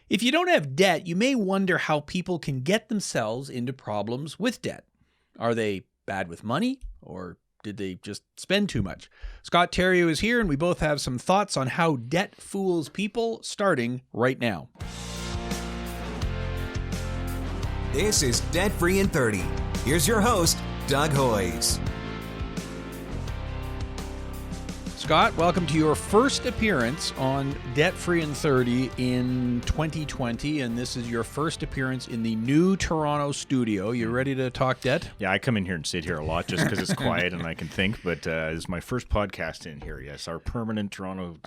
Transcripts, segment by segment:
If you don't have debt, you may wonder how people can get themselves into problems with debt. Are they bad with money, or did they just spend too much? Scott Terrio is here, and we both have some thoughts on how debt fools people, starting right now. This is Debt Free in 30. Here's your host, Doug Hoyes. Scott, welcome to your first appearance on Debt Free in 30 in 2020, and this is your first appearance in the new Toronto studio. You ready to talk debt? Yeah, I come in here and sit here a lot just because it's quiet and I can think, but this is my first podcast in here, yes, our permanent Toronto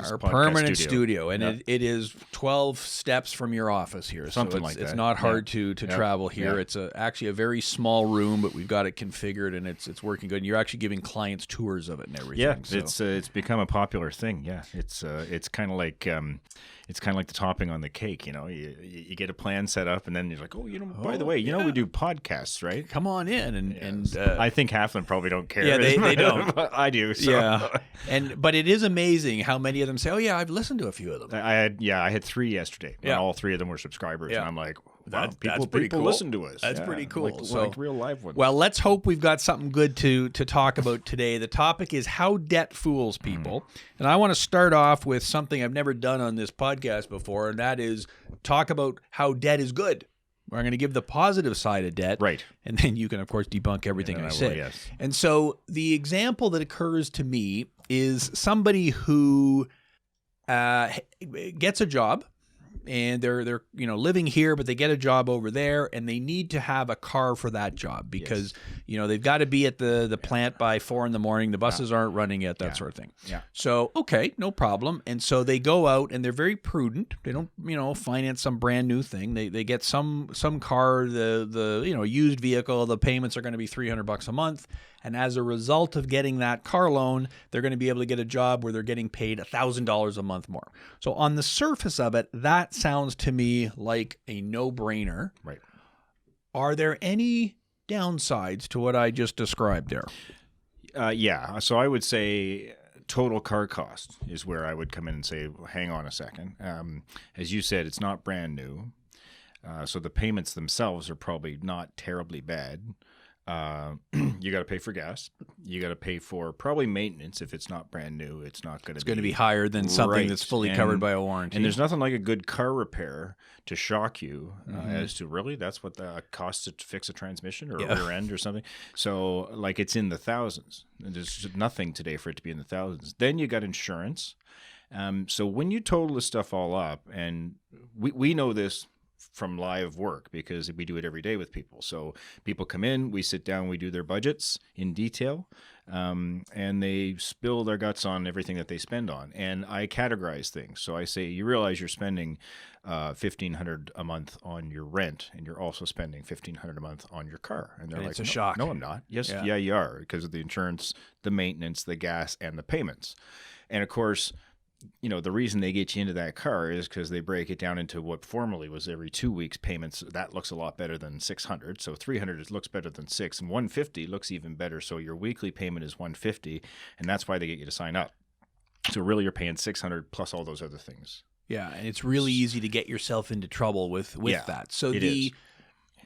studio. And yeah. it is 12 steps from your office here. Something so like that. It's not hard to travel here. Yeah. It's actually a very small room, but we've got it configured and it's working good. And you're actually giving clients tours of it and everything. Yeah, so. It's become a popular thing. Yeah, it's kind of like the topping on the cake. You know, you get a plan set up, and then you're like, by the way, we do podcasts, right? Come on in, and I think half of them probably don't care. Yeah, they don't. I do. So. Yeah, but it is amazing how many of them say, "Oh yeah, I've listened to a few of them." I had 3 yesterday. Yeah, and all 3 of them were subscribers, and I'm like, wow, that's pretty cool. Listen to us. That's pretty cool. Like real live ones. Well, let's hope we've got something good to talk about today. The topic is how debt fools people. And I want to start off with something I've never done on this podcast before, and that is talk about how debt is good. We're going to give the positive side of debt. Right. And then you can, of course, debunk everything I say. Will, yes. And so the example that occurs to me is somebody who gets a job. And they're living here, but they get a job over there, and they need to have a car for that job because they've got to be at the plant by 4 a.m. The buses aren't running yet, that sort of thing. Yeah. So okay, no problem. And so they go out and they're very prudent. They don't finance some brand new thing. They get some car, the used vehicle. The payments are going to be $300 a month. And as a result of getting that car loan, they're going to be able to get a job where they're getting paid $1,000 a month more. So on the surface of it, that sounds to me like a no-brainer. Right. Are there any downsides to what I just described there? Yeah. So I would say total car cost is where I would come in and say, well, hang on a second. As you said, it's not brand new. So the payments themselves are probably not terribly bad. You got to pay for gas. You got to pay for probably maintenance. If it's not brand new, it's not going to be. It's going to be higher than something that's fully covered by a warranty. And there's nothing like a good car repair to shock you as to really that's what the cost to fix a transmission or a rear end or something. So like it's in the thousands. There's nothing today for it to be in the thousands. Then you got insurance. So when you total this stuff all up, and we know this from live work because we do it every day with people. So people come in, we sit down, we do their budgets in detail, and they spill their guts on everything that they spend on. And I categorize things. So I say, you realize you're spending $1,500 a month on your rent, and you're also spending $1,500 a month on your car. And they're and like, it's a shock. No, I'm not. Yes, yeah, you are, because of the insurance, the maintenance, the gas, and the payments. And of course, the reason they get you into that car is because they break it down into what formerly was every 2 weeks payments. That looks a lot better than $600. So $300 looks better than $600, and $150 looks even better. So your weekly payment is $150, and that's why they get you to sign up. So really, you're paying $600 plus all those other things. Yeah, and it's really easy to get yourself into trouble with that. So it is.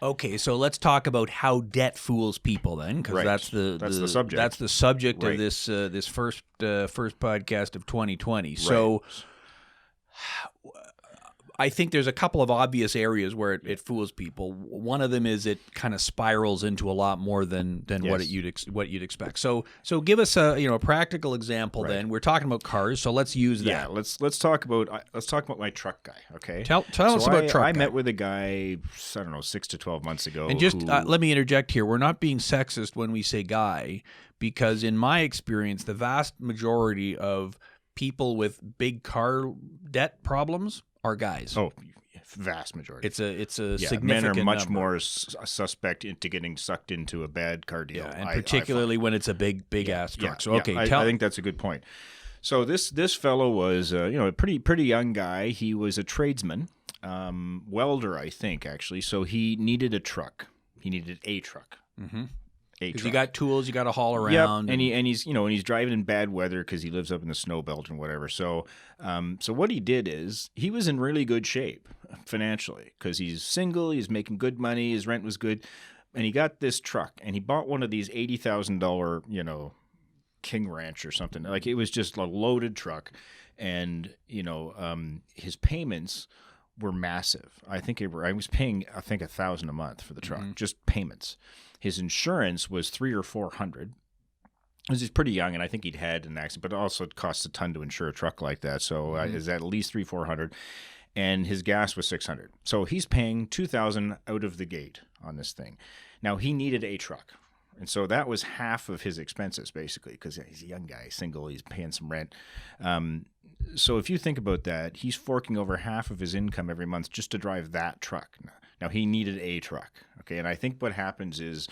Okay, so let's talk about how debt fools people then, because that's the subject. That's the subject of this this first podcast of 2020. Right. So I think there's a couple of obvious areas where it fools people. One of them is it kind of spirals into a lot more than what you'd expect. So give us a practical example. Right. Then we're talking about cars, so let's use that. Yeah, let's talk about my truck guy. Okay, tell us about truck guy. I met with a guy 6 to 12 months ago. And just let me interject here. We're not being sexist when we say guy, because in my experience, the vast majority of people with big car debt problems are guys. Oh, vast majority. It's a significant men are much number. More suspect into getting sucked into a bad car deal. Yeah, and particularly when it's a big ass truck. So okay, I think that's a good point. So this fellow was a pretty young guy. He was a tradesman, welder, I think actually. So he needed a truck. He needed a truck. Mm-hmm. Because you got tools, you got to haul Yep, around. and he's driving in bad weather because he lives up in the snow belt and whatever. So, so what he did is he was in really good shape financially because he's single, he's making good money, his rent was good, and he got this truck and he bought one of these $80,000, King Ranch or something. Like it was just a loaded truck, and his payments were massive. I was paying $1,000 a month for the truck, just payments. His insurance was $300 or $400. He's pretty young, and I think he'd had an accident, but also it costs a ton to insure a truck like that. So is at least $300-400, and his gas was $600. So he's paying $2,000 out of the gate on this thing. Now he needed a truck, and so that was half of his expenses basically because he's a young guy, single, he's paying some rent. So if you think about that, he's forking over half of his income every month just to drive that truck. Now he needed a truck, okay? And I think what happens is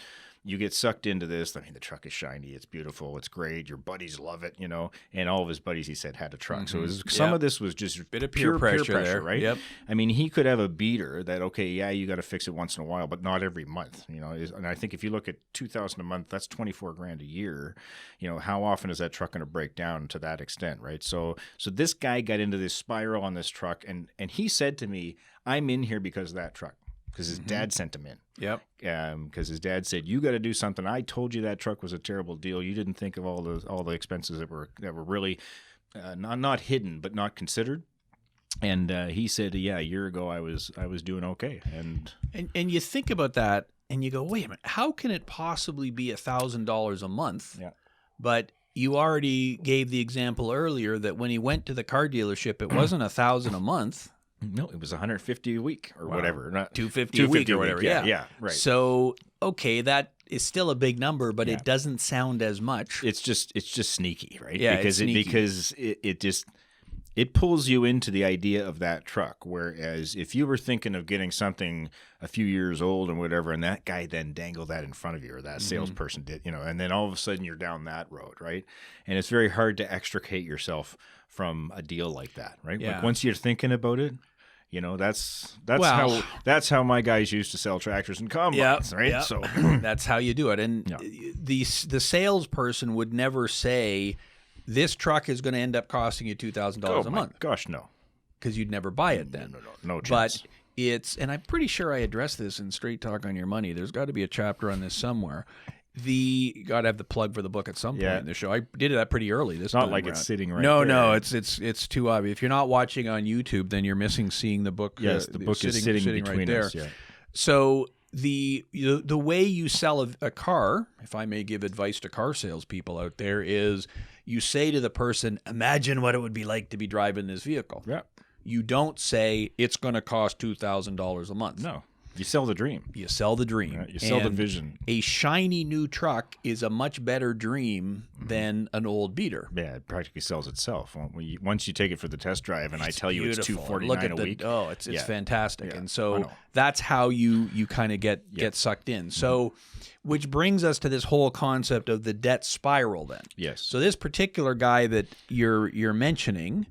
you get sucked into this. I mean, the truck is shiny, it's beautiful, it's great. Your buddies love it, And all of his buddies, he said, had a truck. So some of this was just a bit of peer pressure there, right? Yep. I mean, he could have a beater that, okay, yeah, you got to fix it once in a while, but not every month, And I think if you look at $2,000 a month, that's $24,000 a year. How often is that truck going to break down to that extent, right? So this guy got into this spiral on this truck, and he said to me, "I'm in here because of that truck." Because his dad sent him in. Yep. Because his dad said, "You got to do something. I told you that truck was a terrible deal. You didn't think of all the expenses that were really not hidden but not considered." And he said, "Yeah, a year ago I was doing okay." And you think about that, and you go, "Wait a minute, how can it possibly be $1,000 a month?" Yeah. But you already gave the example earlier that when he went to the car dealership, it wasn't $1,000 a month. No, it was $150 a week or whatever. Not $250 a week or whatever. Yeah, right. So, okay, that is still a big number, but it doesn't sound as much. It's just sneaky, right? Yeah, because it pulls you into the idea of that truck. Whereas if you were thinking of getting something a few years old and whatever, and that guy then dangled that in front of you, or that salesperson did, and then all of a sudden you're down that road, right? And it's very hard to extricate yourself from a deal like that, right? Yeah. Like once you're thinking about it, that's how my guys used to sell tractors and combines, right? Yep. So that's how you do it. And the salesperson would never say, "This truck is going to end up costing you $2,000 a month." Gosh, no, because you'd never buy it then. No chance. But and I'm pretty sure I addressed this in Straight Talk on Your Money. There's got to be a chapter on this somewhere. You got to have the plug for the book at some point in the show. I did that pretty early. This not time like around. It's sitting right. No, there. it's too obvious. If you're not watching on YouTube, then you're missing seeing the book. Yes, the book is sitting between right there. us. Yeah. So the way you sell a car, if I may give advice to car salespeople out there, is you say to the person, "Imagine what it would be like to be driving this vehicle." Yeah. You don't say it's going to cost $2,000 a month. No. You sell the dream. You sell the dream. Yeah, you sell the vision. A shiny new truck is a much better dream than an old beater. Yeah, it practically sells itself. Once you take it for the test drive, and I tell you it's $249 a week. Oh, it's fantastic. Yeah. And so that's how you kind of get sucked in. So, which brings us to this whole concept of the debt spiral. Then, yes. So this particular guy that you're mentioning,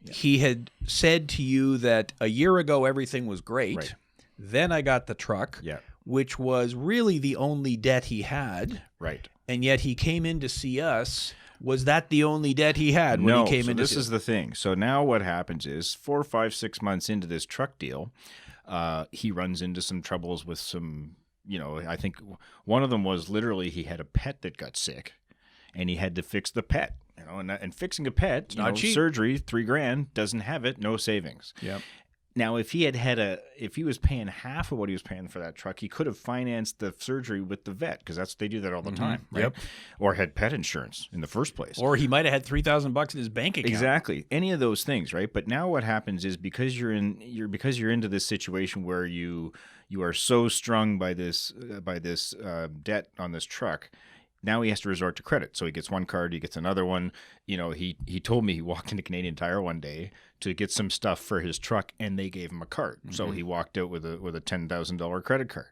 he had said to you that a year ago everything was great. Right. Then I got the truck, which was really the only debt he had. Right. And yet he came in to see us. Was that the only debt he had when he came in to see us? This is the thing. So now what happens is 4, 5, 6 months into this truck deal, he runs into some troubles with some, I think one of them was literally he had a pet that got sick and he had to fix the pet. And fixing a pet, not cheap. Surgery, $3,000, doesn't have it, no savings. Yep. Now, if he was paying half of what he was paying for that truck, he could have financed the surgery with the vet because they do that all the time, right? Yep. Or had pet insurance in the first place. Or he might have had $3,000 in his bank account. Exactly, any of those things, right? But now what happens is because you're into this situation where you are so strung by this debt on this truck. Now he has to resort to credit. So he gets one card, he gets another one. He told me he walked into Canadian Tire one day to get some stuff for his truck, and they gave him a card. Mm-hmm. So he walked out with a $10,000 credit card.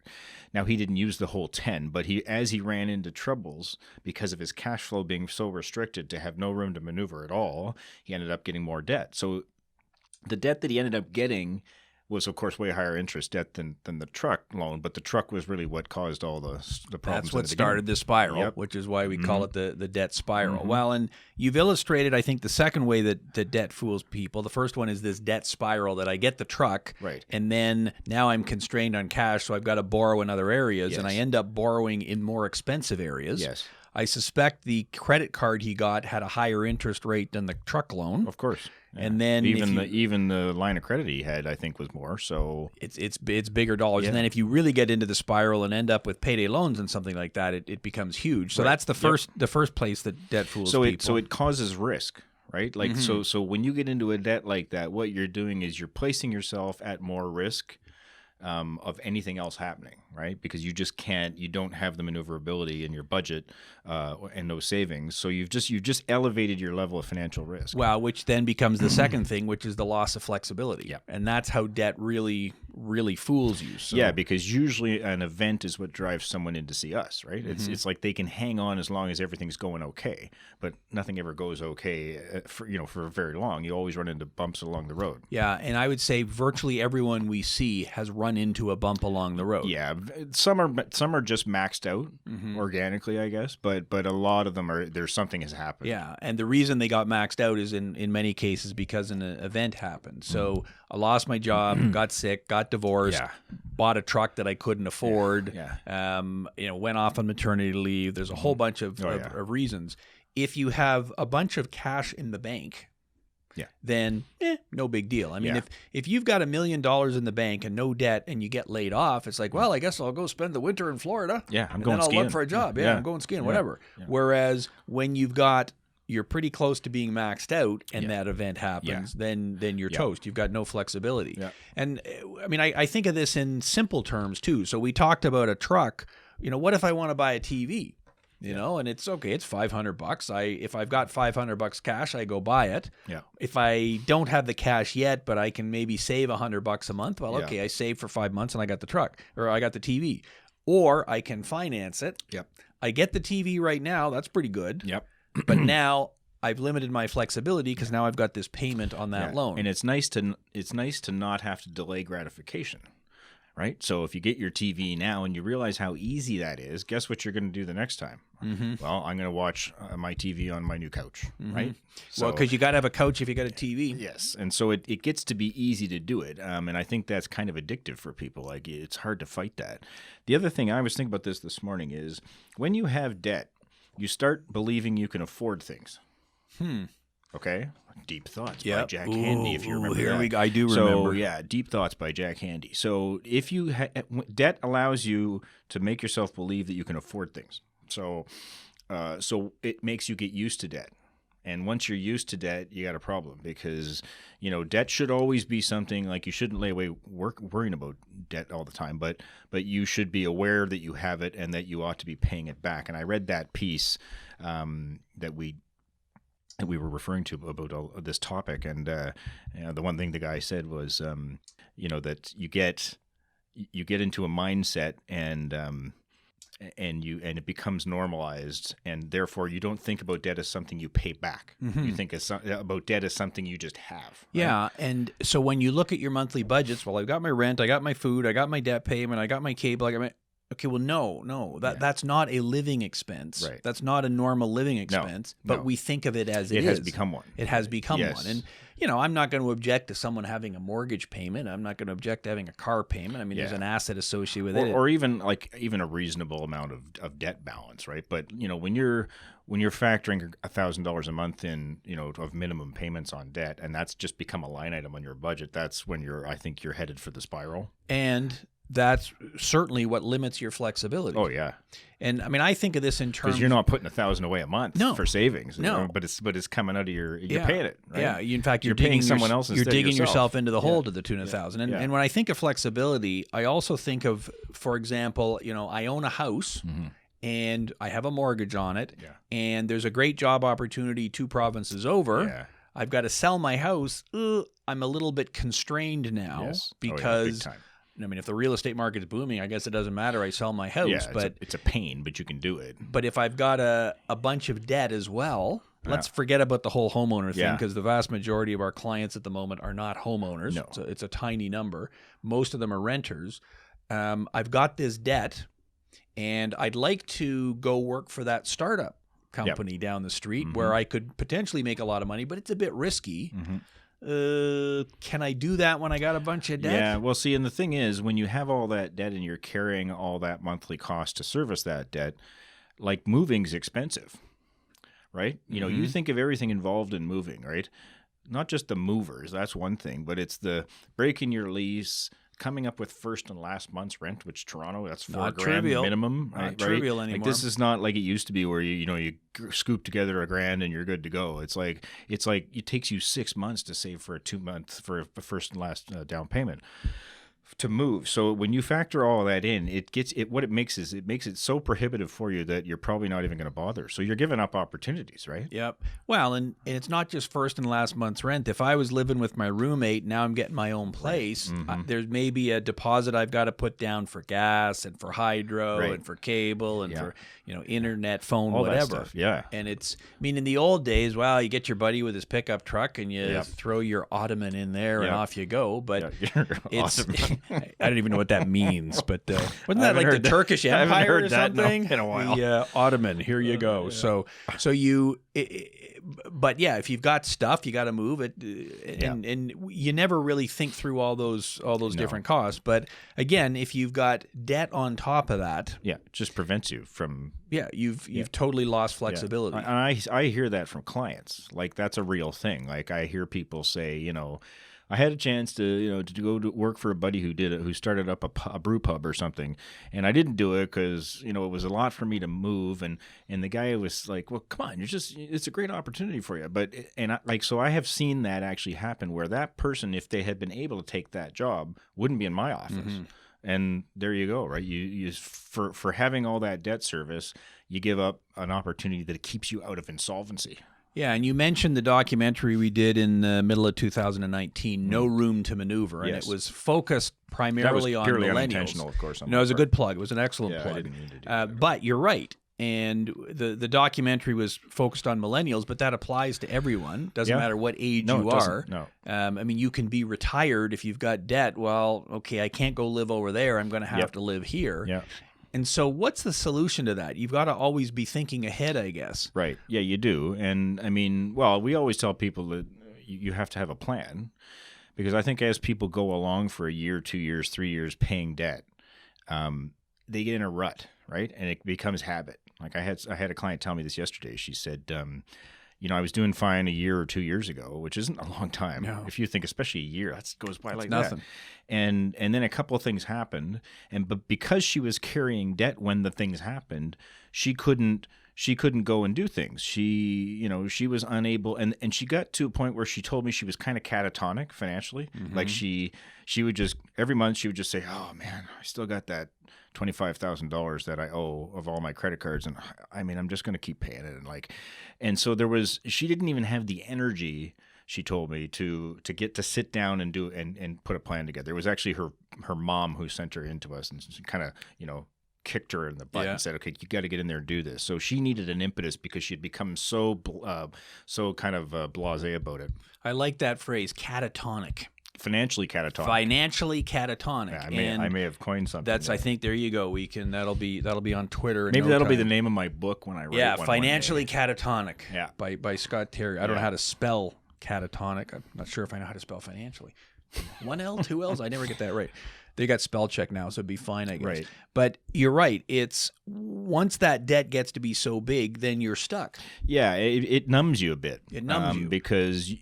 Now he didn't use the whole 10, but as he ran into troubles because of his cash flow being so restricted to have no room to maneuver at all, he ended up getting more debt. So the debt that he ended up getting was of course way higher interest debt than the truck loan, but the truck was really what caused all the problems. That's what started the spiral, Yep. which is why we call it the debt spiral. Mm-hmm. Well, and you've illustrated, I think, the second way that debt fools people. The first one is this debt spiral that I get the truck, Right. and then now I'm constrained on cash, so I've got to borrow in other areas, and I end up borrowing in more expensive areas. Yes. I suspect the credit card he got had a higher interest rate than the truck loan. Of course. Yeah. And then even the line of credit he had, I think, was more. So it's bigger dollars. Yeah. And then if you really get into the spiral and end up with payday loans and something like that, it becomes huge. So that's the first place that debt fools people. So it causes risk, right? Like so when you get into a debt like that, what you're doing is you're placing yourself at more risk of anything else happening, right? Because you don't have the maneuverability in your budget and no savings. So you've just elevated your level of financial risk. Well, which then becomes the second thing, which is the loss of flexibility. Yeah. And that's how debt really fools you. So. Yeah, because usually an event is what drives someone in to see us, right? It's like they can hang on as long as everything's going okay, but nothing ever goes okay for very long. You always run into bumps along the road. Yeah, and I would say virtually everyone we see has run into a bump along the road. Yeah, some are just maxed out organically, I guess, but a lot of them there's something has happened. Yeah, and the reason they got maxed out is in many cases because an event happened. So I lost my job, got sick, got divorced, bought a truck that I couldn't afford. Went off on maternity leave. There's a whole bunch of reasons. If you have a bunch of cash in the bank, then no big deal. I mean, if you've got $1 million in the bank and no debt and you get laid off, it's like, well, I guess I'll go spend the winter in Florida. Yeah, I'm and going then I'll skiing. look for a job. Yeah, I'm going skiing, whatever. Yeah. Whereas when you're pretty close to being maxed out and that event happens, then you're toast. You've got no flexibility. Yeah. And I mean, I think of this in simple terms too. So we talked about a truck. What if I want to buy a TV? And it's okay. It's $500. If I've got $500 cash, I go buy it. Yeah. If I don't have the cash yet, but I can maybe save $100 a month, well, okay, I saved for 5 months and I got the truck or I got the TV, or I can finance it. Yep. I get the TV right now. That's pretty good. Yep. But now I've limited my flexibility because now I've got this payment on that loan. And it's nice to not have to delay gratification. Right? So if you get your TV now and you realize how easy that is, guess what you're going to do the next time? Well, I'm going to watch my TV on my new couch, right? So, well, because you got to have a couch if you got a TV. Yes. And so it gets to be easy to do it. And I think that's kind of addictive for people. Like, it's hard to fight that. The other thing, I was thinking about this morning, is when you have debt, you start believing you can afford things. Okay? Deep Thoughts by Jack Handey, if you remember that. I do remember. So, Deep Thoughts by Jack Handey. So, if you debt allows you to make yourself believe that you can afford things. So it makes you get used to debt. And once you're used to debt, you got a problem because, debt should always be something like you shouldn't lay away worrying about debt all the time, but you should be aware that you have it and that you ought to be paying it back. And I read that piece that we were referring to about this topic, and the one thing the guy said was, that you get into a mindset and it becomes normalized, and therefore you don't think about debt as something you pay back. You think about debt as something you just have. Right? Yeah, and so when you look at your monthly budgets, well, I've got my rent, I got my food, I got my debt payment, I got my cable, I got my. Okay, well, no, that's not a living expense. Right. That's not a normal living expense, but we think of it as it has become one. It has become one. And, I'm not going to object to someone having a mortgage payment. I'm not going to object to having a car payment. I mean, there's an asset associated with it. Or even a reasonable amount of debt balance, right? But, when you're factoring $1,000 a month in, of minimum payments on debt, and that's just become a line item on your budget, that's when I think you're headed for the spiral. And that's certainly what limits your flexibility. Oh yeah, and I mean I think of this in terms because you're not putting $1,000 away a month for savings. No, but it's coming out of you're paying it. Right? Yeah, in fact you're paying digging someone else. You're digging yourself into the hole Yeah. to the tune of $1,000. Yeah. And when I think of flexibility, I also think of, for example, I own a house. And I have a mortgage on it, and there's a great job opportunity 2 provinces over. Yeah. I've got to sell my house. I'm a little bit constrained now because. Big time. I mean, if the real estate market is booming, I guess it doesn't matter. I sell my house, but it's a pain, but you can do it. But if I've got a bunch of debt as well, let's forget about the whole homeowner thing, Yeah. because the vast majority of our clients at the moment are not homeowners. No. So it's a tiny number. Most of them are renters. I've got this debt, and I'd like to go work for that startup company down the street where I could potentially make a lot of money, but it's a bit risky. Can I do that when I got a bunch of debt? Yeah, well, see, and the thing is, when you have all that debt and you're carrying all that monthly cost to service that debt, like moving's expensive, right? You know, you think of everything involved in moving, right? Not just the movers, that's one thing, but it's the breaking your lease, coming up with first and last month's rent, which Toronto, that's $4,000 trivial. minimum. Not right? trivial Like anymore. this is not like it used to be where you scoop together $1,000 and you're good to go. It's like it takes you 6 months to save for a 2 month for a first and last down payment to move. So when you factor all of that in, what it makes it so prohibitive for you that you're probably not even going to bother. So you're giving up opportunities, right? Yep. Well, and it's not just first and last month's rent. If I was living with my roommate, now I'm getting my own place. There's maybe a deposit I've got to put down for gas and for hydro and for cable and for internet, phone, All that whatever. stuff, yeah. And I mean, in the old days, you get your buddy with his pickup truck and you throw your ottoman in there and off you go. But it's I don't even know what that means, but wasn't that like the Turkish Empire or something? in a while. The Ottoman, here you go. So you, but yeah, if you've got stuff, you got to move it, and you never really think through all those different costs. But again, if you've got debt on top of that, it just prevents you from. Yeah, you've totally lost flexibility. And I hear that from clients. Like that's a real thing. Like I hear people say, I had a chance to go to work for a buddy who started up a brew pub or something, and I didn't do it because it was a lot for me to move, and the guy was like, well, come on, it's a great opportunity for you, so I have seen that actually happen where that person, if they had been able to take that job, wouldn't be in my office. And there you go, right? You for having all that debt service, you give up an opportunity that keeps you out of insolvency. Yeah, and you mentioned the documentary we did in the middle of 2019, No Room to Maneuver, and it was focused primarily on purely millennials. unintentional, of course. It was a good plug. It was an excellent plug. I didn't mean to do that. But you're right. And the documentary was focused on millennials, but that applies to everyone. Doesn't matter what age you are. No. I mean, you can be retired if you've got debt. Well, okay, I can't go live over there. I'm going to have to live here. Yeah. And so what's the solution to that? You've got to always be thinking ahead, I guess. Right. Yeah, you do. And I mean, we always tell people that you have to have a plan, because I think as people go along for a year, 2 years, 3 years paying debt, they get in a rut, right? And it becomes habit. Like I had a client tell me this yesterday. She said, I was doing fine a year or 2 years ago, which isn't a long time. No. If you think, especially a year, that goes by like nothing. that. And then a couple of things happened, but because she was carrying debt when the things happened, she couldn't go and do things. She was unable, and she got to a point where she told me she was kind of catatonic financially. Like she would just every month she would just say, "Oh man, I still got that $25,000 that I owe of all my credit cards, and I mean I'm just going to keep paying it." And so she didn't even have the energy, she told me, to get to sit down and do and put a plan together. It was actually her mom who sent her into us and kind of kicked her in the butt and said, "Okay, you got to get in there and do this." So she needed an impetus because she had become so kind of blasé about it. I like that phrase, catatonic. Financially catatonic. Financially catatonic. Yeah, I may have coined something. I think there you go. That'll be on Twitter. Maybe that'll be the name of my book when I write one. Financially catatonic. Yeah. By Scott Terrio. I don't know how to spell catatonic. I'm not sure if I know how to spell financially. 1 L, 2 L's. I never get that right. They got spell check now, so it'd be fine, I guess. Right. But you're right. It's once that debt gets to be so big, then you're stuck. Yeah, it numbs you a bit. It numbs you because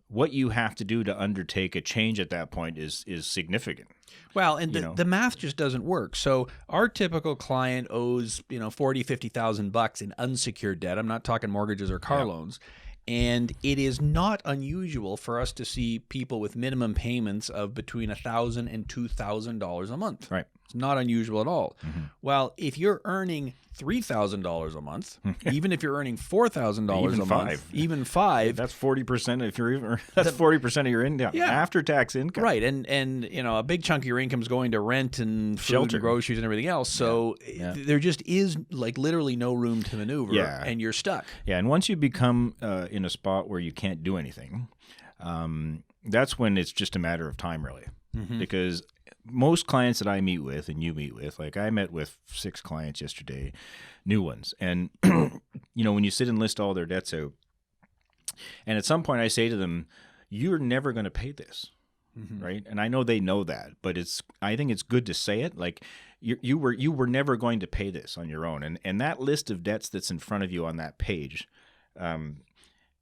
what you have to do to undertake a change at that point is significant. Well, and the math just doesn't work. So our typical client owes $40,000-$50,000 in unsecured debt. I'm not talking mortgages or car loans. And it is not unusual for us to see people with minimum payments of between $1,000 and $2,000 a month. Right. It's not unusual at all. Well, if you're earning $3,000 a month, even if you're earning $4,000 a month, even $5,000, that's 40%. If you're even that's 40% of your income after tax income, right? And you know, a big chunk of your income is going to rent and food shelter, and groceries and everything else. So there just is like literally no room to maneuver, and you're stuck. Yeah, and once you become in a spot where you can't do anything, that's when it's just a matter of time, really, because most clients that I meet with and you meet with, like I met with 6 clients yesterday, new ones. And, you know, when you sit and list all their debts out, and at some point I say to them, you're never going to pay this, right? And I know they know that, but I think it's good to say it. Like you were never going to pay this on your own. And that list of debts that's in front of you on that page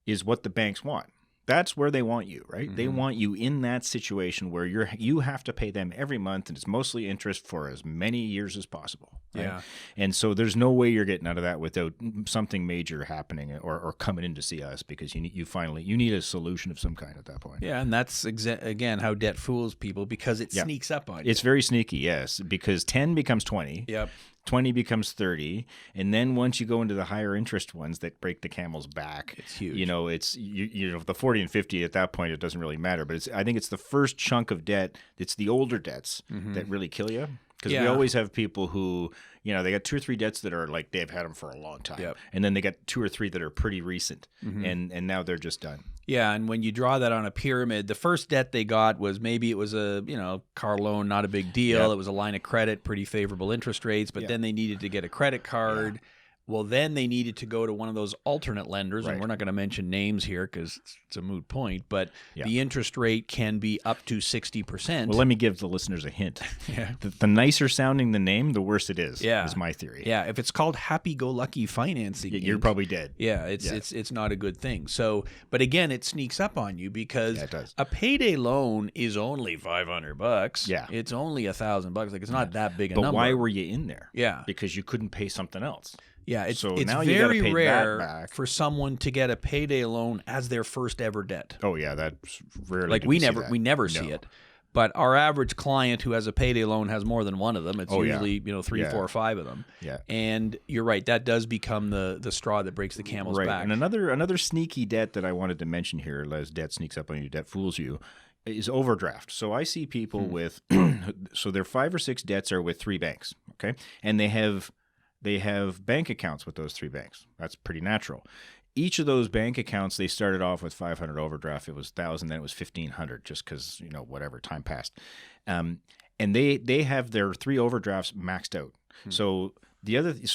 is what the banks want. That's where they want you, right? They want you in that situation where you have to pay them every month, and it's mostly interest for as many years as possible. Right? Yeah. And so there's no way you're getting out of that without something major happening or coming in to see us, because you need a solution of some kind at that point. Yeah, and that's again how debt fools people, because it sneaks up on you. It's very sneaky, yes, because 10 becomes 20. Yep. 20 becomes 30, and then once you go into the higher interest ones that break the camel's back, it's huge. You know, it's you know, the 40 and 50 at that point, it doesn't really matter. But I think it's the first chunk of debt. It's the older debts that really kill you, because we always have people who, you know, they got 2 or 3 debts that are like they've had them for a long time, and then they got 2 or 3 that are pretty recent, and now they're just done. Yeah, and when you draw that on a pyramid, the first debt they got was maybe it was a, you know, car loan, not a big deal. It was a line of credit, pretty favorable interest rates, but then they needed to get a credit card. Well, then they needed to go to one of those alternate lenders, and we're not going to mention names here because it's a moot point, but the interest rate can be up to 60%. Well, let me give the listeners a hint. The nicer sounding the name, the worse it is my theory. Yeah, if it's called happy-go-lucky financing, you're probably dead. Yeah, it's not a good thing. So, but again, it sneaks up on you because a payday loan is only $500. Yeah, it's only $1,000. Like, it's not that big a number. But why were you in there? Yeah, because you couldn't pay something else. Yeah, it's now very rare for someone to get a payday loan as their first ever debt. Oh yeah, that's rarely. Like we never see it. But our average client who has a payday loan has more than one of them. It's usually 3, 4, or 5 of them. Yeah. And you're right, that does become the straw that breaks the camel's back. And another sneaky debt that I wanted to mention here, as debt sneaks up on you, debt fools you, is overdraft. So I see people with so their 5 or 6 debts are with 3 banks, okay? And they have bank accounts with those 3 banks. That's pretty natural. Each of those bank accounts, they started off with 500 overdraft. It was 1,000, then it was 1,500, just because, you know, whatever, time passed. And they have their 3 overdrafts maxed out. So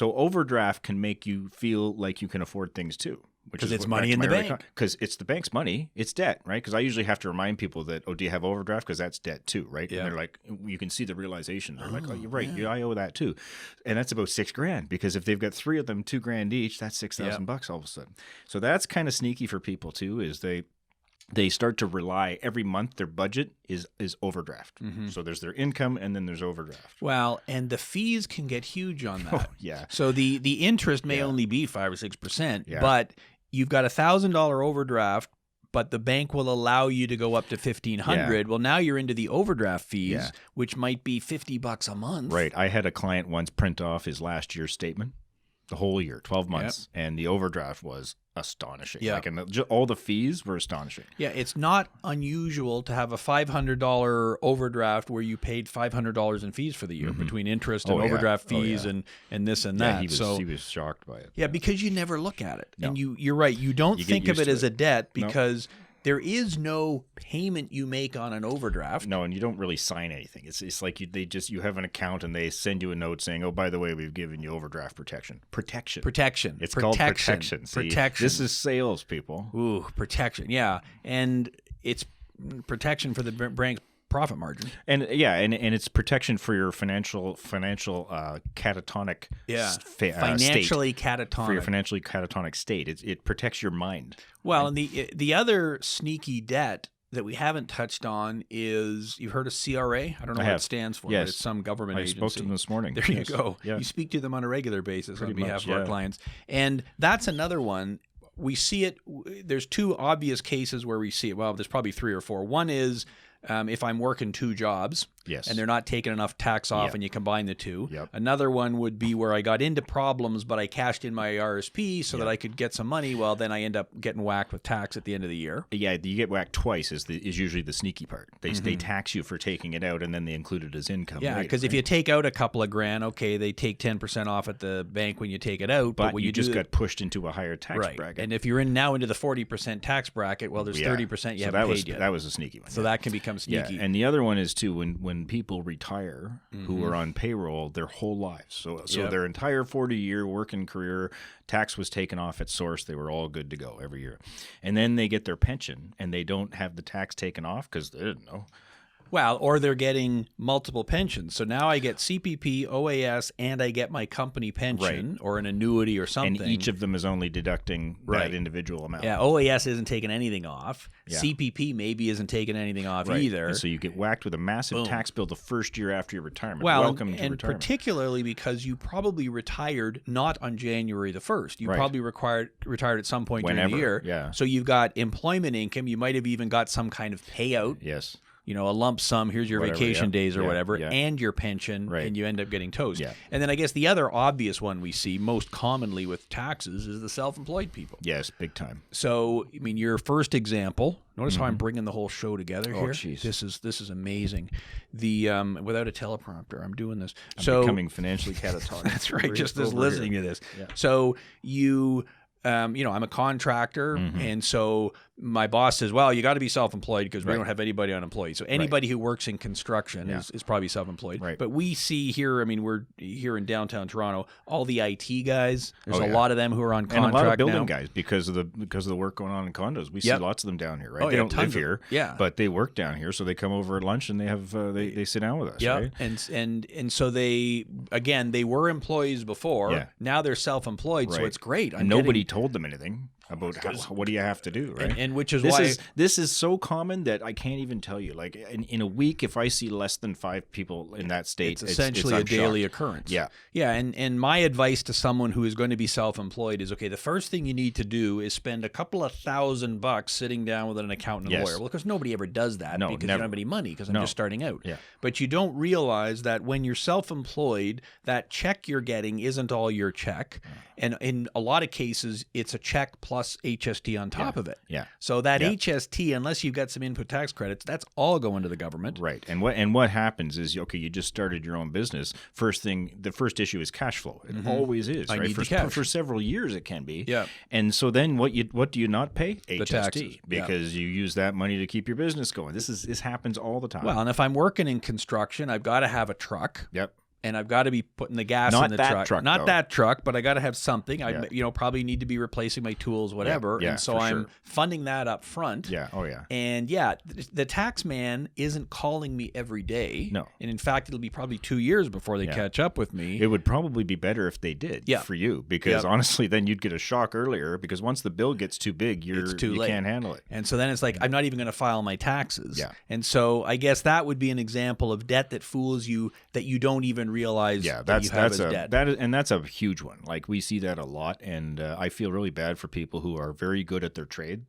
overdraft can make you feel like you can afford things too. Because it's money in the bank. Because it's the bank's money. It's debt, right? Because I usually have to remind people that, do you have overdraft? Because that's debt too, right? Yeah. And they're like, you can see the realization. They're like, you're right. Yeah, I owe that too. And that's about $6,000, because if they've got 3 of them, $2,000 each, that's $6,000 all of a sudden. So that's kind of sneaky for people too, is they start to rely every month. Their budget is overdraft. So there's their income, and then there's overdraft. Well, and the fees can get huge on that. Oh, yeah. So the interest may only be 5 or 6%, but you've got $1,000 overdraft, but the bank will allow you to go up to $1,500. Well, now you're into the overdraft fees, which might be $50 a month. Right. I had a client once print off his last year's statement, the whole year, 12 months, and the overdraft was astonishing. Yeah. Like, all the fees were astonishing. Yeah, it's not unusual to have a $500 overdraft where you paid $500 in fees for the year between interest and overdraft fees and this and that. He was shocked by it. Yeah, because you never look at it. No. And you're right, you don't think of it as a debt because there is no payment you make on an overdraft. No, and you don't really sign anything. It's like you have an account and they send you a note saying, "Oh, by the way, we've given you overdraft protection." Protection. It's called protection. See, protection. This is sales, people. Ooh, protection. Yeah, and it's protection for the bank's profit margin. And it's protection for your financial catatonic financially state. catatonic. For your financially catatonic state. It protects your mind. Well, and the other sneaky debt that we haven't touched on is, you've heard of CRA? I don't know what it stands for, but it's some government agency. I spoke to them this morning. There you go. Yeah. You speak to them on a regular basis on behalf of our clients. And that's another one. We see it. There's 2 obvious cases where we see it. Well, there's probably 3 or 4. One is if I'm working 2 jobs Yes. and they're not taking enough tax off, Yep. and you combine the two. Yep. Another one would be where I got into problems, but I cashed in my RSP so that I could get some money. Well, then I end up getting whacked with tax at the end of the year. Yeah, you get whacked twice is usually the sneaky part. They tax you for taking it out, and then they include it as income. Yeah, because if you take out a couple of grand, okay, they take 10% off at the bank when you take it out. but when you just got pushed into a higher tax bracket. And if you're now into the 40% tax bracket, well, there's 30% you haven't paid yet. That was a sneaky one. So that can become sneaky. Yeah, and the other one is too when people retire who are on payroll their whole lives. So their entire 40-year working career, tax was taken off at source. They were all good to go every year, and then they get their pension and they don't have the tax taken off because they didn't know. Well, or they're getting multiple pensions. So now I get CPP, OAS, and I get my company pension or an annuity or something. And each of them is only deducting that individual amount. Yeah, OAS isn't taking anything off. Yeah. CPP maybe isn't taking anything off either. And so you get whacked with a massive tax bill the first year after your retirement. Well, Welcome to and retirement. particularly because you probably retired not on January the 1st. You probably retired at some point during the year. Yeah. So you've got employment income. You might have even got some kind of payout. Yes. You know, a lump sum, here's your vacation days or whatever, yeah. and your pension, and you end up getting toast. Yeah. And then I guess the other obvious one we see most commonly with taxes is the self-employed people. Yes, big time. So, I mean, your first example, notice how I'm bringing the whole show together here? Geez. This is amazing. The without a teleprompter, I'm doing this. I'm becoming financially catatonic. That's right, just over listening here. to this. Yeah. So you... you know, I'm a contractor, and so my boss says, well, you got to be self-employed because we don't have anybody unemployed. So anybody who works in construction is probably self-employed. Right. But we see here, I mean, we're here in downtown Toronto, all the IT guys, there's a lot of them who are on contract and a lot of building now. guys because of the work going on in condos. We see lots of them down here, right? They don't live here, but they work down here, so they come over at lunch and they have they sit down with us, right? And so they were employees before. Yeah. Now they're self-employed, so it's great. And nobody told them anything about what do you have to do, right? And which is why this is so common that I can't even tell you. Like in a week, if I see less than 5 people in that state, it's essentially a daily occurrence. Yeah. Yeah. And my advice to someone who is going to be self-employed is, okay, the first thing you need to do is spend a couple of $1,000 sitting down with an accountant and a lawyer. Well, because nobody ever does that because you don't have any money because I'm just starting out. Yeah. But you don't realize that when you're self-employed, that check you're getting isn't all your check. And in a lot of cases, it's a check plus HST on top of it. Yeah. So that HST, unless you've got some input tax credits, that's all going to the government. Right. And what happens is, okay, you just started your own business. The first issue is cash flow. It always is, right? Need the cash. For several years it can be. Yeah. And so then what do you not pay? HST. taxes. Because you use that money to keep your business going. This happens all the time. Well, and if I'm working in construction, I've got to have a truck. Yep. And I've got to be putting the gas Not in the that truck, Not though. that truck, but I got to have something. I probably need to be replacing my tools, whatever. Yeah, and so for I'm sure. funding that up front. Yeah. Oh, yeah. And the tax man isn't calling me every day. No. And in fact, it'll be probably 2 years before they catch up with me. It would probably be better if they did for you because honestly, then you'd get a shock earlier because once the bill gets too big, you can't handle it. And so then it's like, I'm not even going to file my taxes. Yeah. And so I guess that would be an example of debt that fools you that you don't even realize that you have as debt. That's a huge one. Like we see that a lot, and I feel really bad for people who are very good at their trade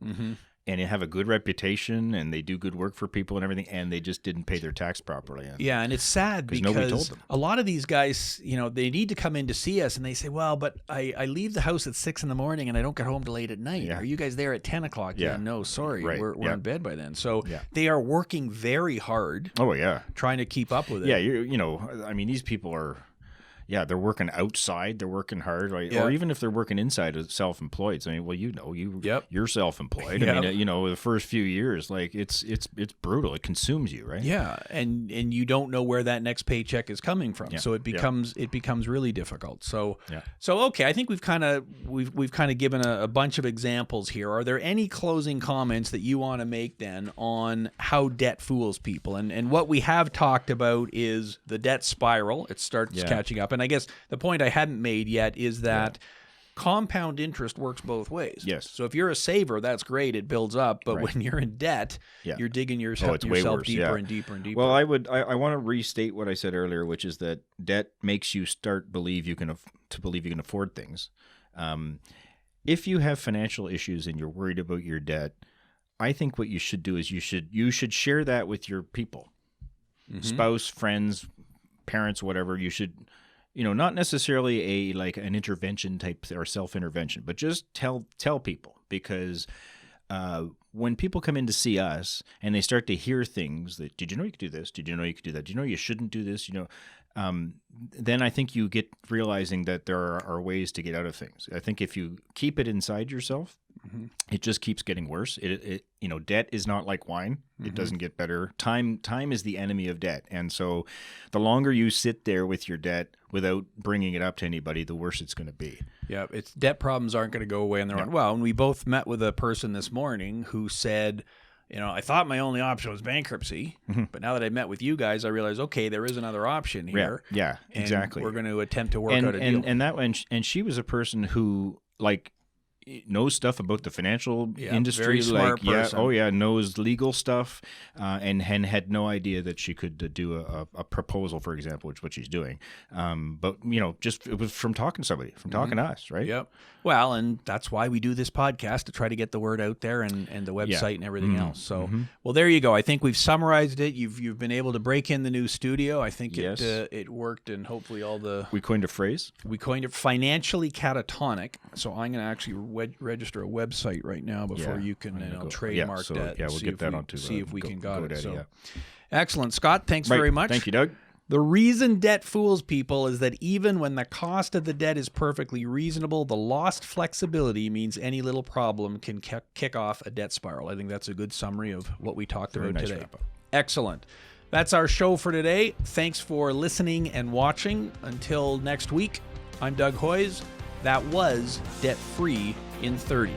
and they have a good reputation and they do good work for people and everything, and they just didn't pay their tax properly. Yeah, and it's sad because nobody told them. A lot of these guys, they need to come in to see us, and they say, well, but I leave the house at 6 a.m. and I don't get home till 8 at night. Yeah. Are you guys there at 10 o'clock? Yeah. No, sorry. Right. We're in bed by then. So Yeah. they are working very hard Oh, yeah. trying to keep up with it. Yeah, I mean, these people are... Yeah, they're working outside. They're working hard, right? Or even if they're working inside as self-employed. I mean, well, you're self-employed. I mean, the first few years, like it's brutal. It consumes you, right? Yeah, and you don't know where that next paycheck is coming from, so it becomes really difficult. So okay, I think we've kind of given a bunch of examples here. Are there any closing comments that you want to make then on how debt fools people? And what we have talked about is the debt spiral. It starts catching up. And I guess the point I hadn't made yet is that compound interest works both ways. Yes. So if you're a saver, that's great. It builds up. But when you're in debt, you're digging yourself deeper and deeper and deeper. Well, I want to restate what I said earlier, which is that debt makes you believe you can afford things. If you have financial issues and you're worried about your debt, I think what you should do is you should share that with your people. spouse, friends, parents, whatever, you should, not necessarily an intervention type or self-intervention, but just tell people, because when people come in to see us and they start to hear things that, did you know you could do this? Did you know you could do that? Did you know you shouldn't do this? Then I think you get realizing that there are ways to get out of things. I think if you keep it inside yourself, it just keeps getting worse. Debt is not like wine. It doesn't get better. Time is the enemy of debt. And so the longer you sit there with your debt without bringing it up to anybody, the worse it's going to be. Yeah, it's debt problems aren't going to go away on their own. Well, and we both met with a person this morning who said, I thought my only option was bankruptcy, but now that I met with you guys, I realized, okay, there is another option here. Yeah, exactly. We're going to attempt to work out a deal. And she was a person who, knows stuff about the financial industry. Very smart person. Knows legal stuff, and had no idea that she could do a proposal, for example, which is what she's doing. But just it was from talking to somebody, talking to us, right? Yep. Well, and that's why we do this podcast, to try to get the word out there, and the website and everything else. So, well, there you go. I think we've summarized it. You've been able to break in the new studio. I think it worked, and hopefully We coined a phrase. We coined it financially catatonic. So I'm going to actually register a website right now before you can trademark that. Yeah, we'll get that onto. See if we can got it. So, excellent, Scott. Thanks very much. Thank you, Doug. The reason debt fools people is that even when the cost of the debt is perfectly reasonable, the lost flexibility means any little problem can kick off a debt spiral. I think that's a good summary of what we talked about today. Wrap-up. Excellent. That's our show for today. Thanks for listening and watching. Until next week, I'm Doug Hoyes. That was Debt Free in 30.